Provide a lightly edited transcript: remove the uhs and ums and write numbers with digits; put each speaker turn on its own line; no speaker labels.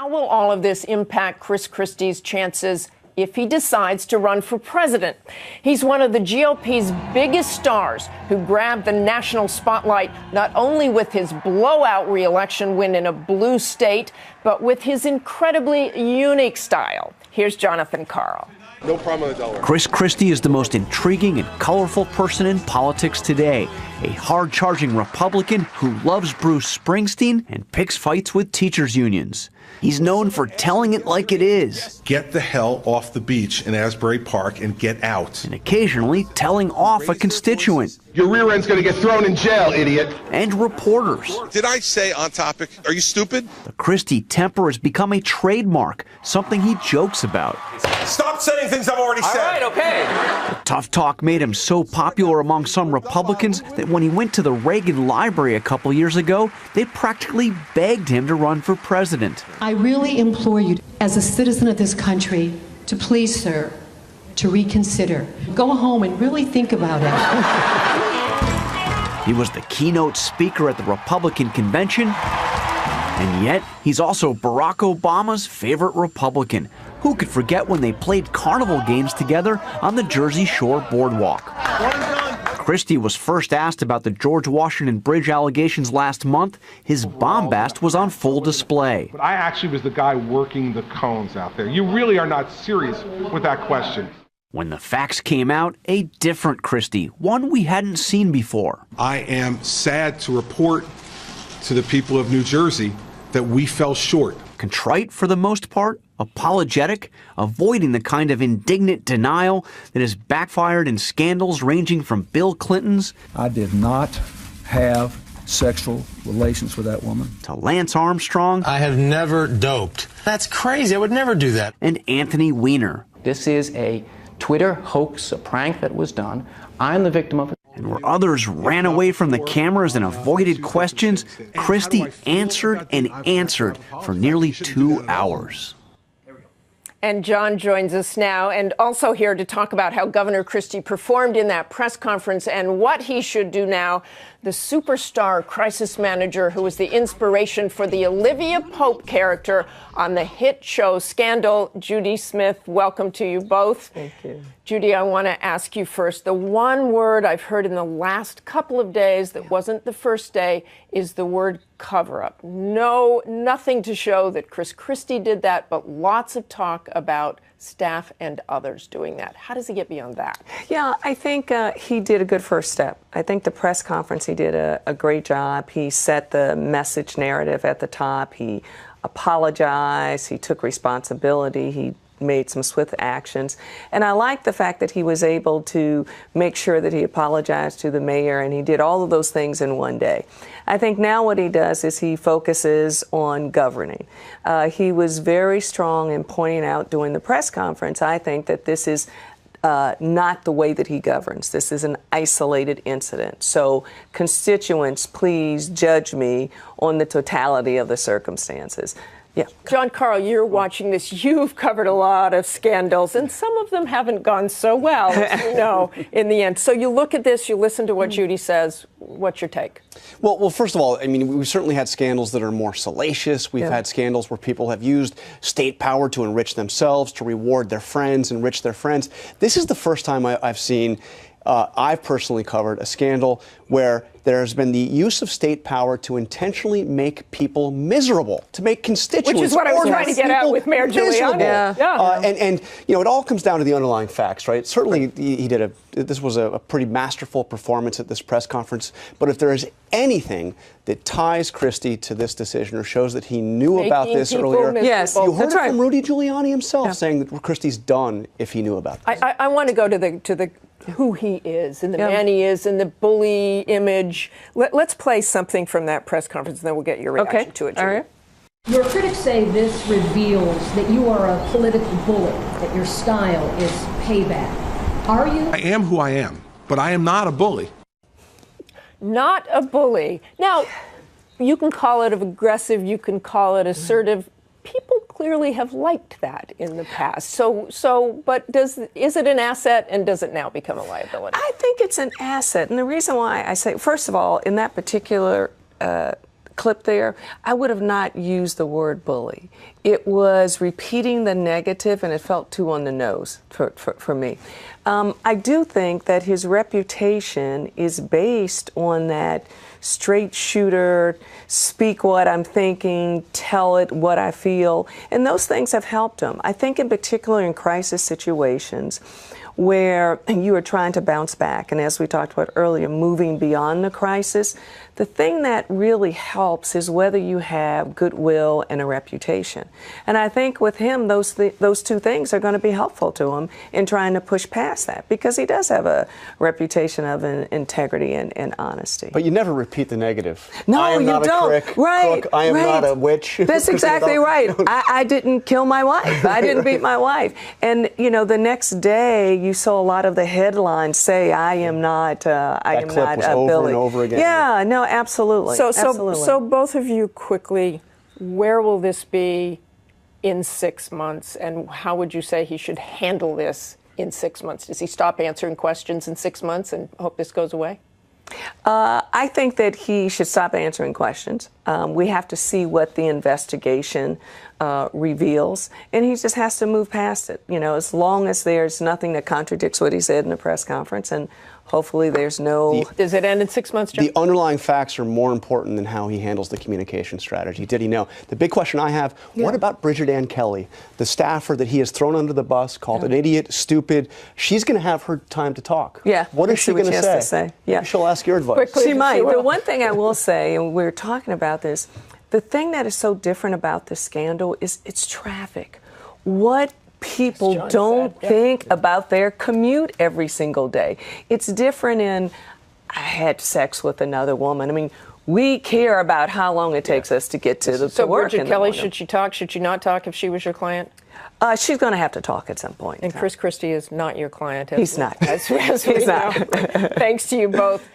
How will all of this impact Chris Christie's chances if he decides to run for president? He's one of the GOP's biggest stars who grabbed the national spotlight not only with his blowout re-election win in a blue state, but with his incredibly unique style. Here's Jonathan Karl.
No problem with $1.
Chris Christie is the most intriguing and colorful person in politics today. A hard-charging Republican who loves Bruce Springsteen and picks fights with teachers' unions. He's known for telling it like it is.
Get the hell off the beach in Asbury Park and get out.
And occasionally telling off a constituent.
Your rear end's gonna get thrown in jail, idiot.
And reporters.
Did I say on topic? Are you stupid?
The Christie temper has become a trademark, something he jokes about.
Stop saying things I've already said.
All right, okay.
The tough talk made him so popular among some Republicans that when he went to the Reagan Library a couple years ago, they practically begged him to run for president.
I really implore you, as a citizen of this country, to please, sir, to reconsider. Go home and really think about it.
He was the keynote speaker at the Republican convention, and yet he's also Barack Obama's favorite Republican. Who could forget when they played carnival games together on the Jersey Shore boardwalk? Christie was first asked about the George Washington Bridge allegations last month. His bombast was on full display.
But I actually was the guy working the cones out there. You really are not serious with that question.
When the facts came out, a different Christie, one we hadn't seen before.
I am sad to report to the people of New Jersey that we fell short.
Contrite for the most part, apologetic, avoiding the kind of indignant denial that has backfired in scandals ranging from Bill Clinton's
I did not have sexual relations with that woman
to Lance Armstrong.
I have never doped. That's crazy. I would never do that.
And Anthony Weiner.
This is a Twitter hoax, a prank that was done. I'm the victim of it.
And where others ran away from the cameras and avoided questions, Christie answered and answered for nearly 2 hours.
And John joins us now, and also here to talk about how Governor Christie performed in that press conference and what he should do now. The superstar crisis manager who was the inspiration for the Olivia Pope character on the hit show Scandal, Judy Smith. Welcome to you both.
Thank you.
Judy, I want to ask you first. The one word I've heard in the last couple of days that wasn't the first day is the word cover-up. No, nothing to show that Chris Christie did that, but lots of talk about staff and others doing that. How does he get beyond that?
Yeah, I think he did a good first step. I think the press conference, he did a great job. He set the message narrative at the top. He apologized. He took responsibility. He made some swift actions. And I like the fact that he was able to make sure that he apologized to the mayor, and he did all of those things in one day. I think now what he does is he focuses on governing. He was very strong in pointing out during the press conference, I think, that this is not the way that he governs. This is an isolated incident. So constituents, please judge me on the totality of the circumstances. Yeah.
John Karl, you're watching this. You've covered a lot of scandals, and some of them haven't gone so well, as you know, in the end. So you look at this, you listen to what Judy says. What's your take?
Well, first of all, I mean, we've certainly had scandals that are more salacious. We've had scandals where people have used state power to enrich themselves, to reward their friends, enrich their friends. This is the first time I've seen, I've personally covered a scandal where there's been the use of state power to intentionally make people miserable, to make constituents,
which is what I was trying to get at with Mayor Giuliani.
And you know, it all comes down to the underlying facts, right? Certainly, this was a pretty masterful performance at this press conference. But if there is anything that ties Christie to this decision or shows that he knew about this earlier, you heard it from Rudy Giuliani himself saying that Christie's done if he knew about this.
I want to go to the who he is and the man he is and the bully image. Let's play something from that press conference, and then we'll get your reaction to it, Judy.
All right.
Your critics say this reveals that you are a political bully, that your style is payback. Are you?
I am who I am, but I am not a bully.
Not a bully. Now, you can call it aggressive, you can call it assertive. People clearly have liked that in the past. But is it an asset, and does it now become a liability?
I think it's an asset. And the reason why I say, first of all, in that particular clip there, I would have not used the word bully. It was repeating the negative, and it felt too on the nose for me. I do think that his reputation is based on that straight shooter, speak what I'm thinking, tell it what I feel, and those things have helped him. I think in particular in crisis situations where you are trying to bounce back, and as we talked about earlier, moving beyond the crisis, the thing that really helps is whether you have goodwill and a reputation. And I think with him, those two things are going to be helpful to him in trying to push past that, because he does have a reputation of integrity and honesty.
But you never repeat the negative.
No,
I am
you
not
don't.
A crook.
Right,
I am not a witch.
That's exactly right. I didn't kill my wife. I didn't beat my wife. And, the next day you saw a lot of the headlines say, I am not
that clip was over
Billy.
and over again.
Yeah, no, absolutely.
So both of you quickly, where will this be in 6 months, and how would you say he should handle this in 6 months? Does he stop answering questions in 6 months and hope this goes away?
I think that he should stop answering questions. We have to see what the investigation reveals, and he just has to move past it. As long as there's nothing that contradicts what he said in the press conference, and hopefully there's no...
Does it end in 6 months, John?
The underlying facts are more important than how he handles the communication strategy. Did he know? The big question I have, what about Bridget Ann Kelly, the staffer that he has thrown under the bus, called an idiot, stupid? She's going to have her time to talk.
Yeah.
What is she going to say?
Yeah.
She'll ask your advice.
Quickly,
she might. The one thing I will say, and we're talking about this, the thing that is so different about this scandal is it's traffic. What people don't think about their commute every single day. It's different in, I had sex with another woman. I mean, we care about how long it takes us to get to the
So
work.
Bridget Kelly, should she talk? Should she not talk if she was your client?
She's going to have to talk at some point.
And Christie is not your client.
He's not.
As
He's not.
Thanks to you both.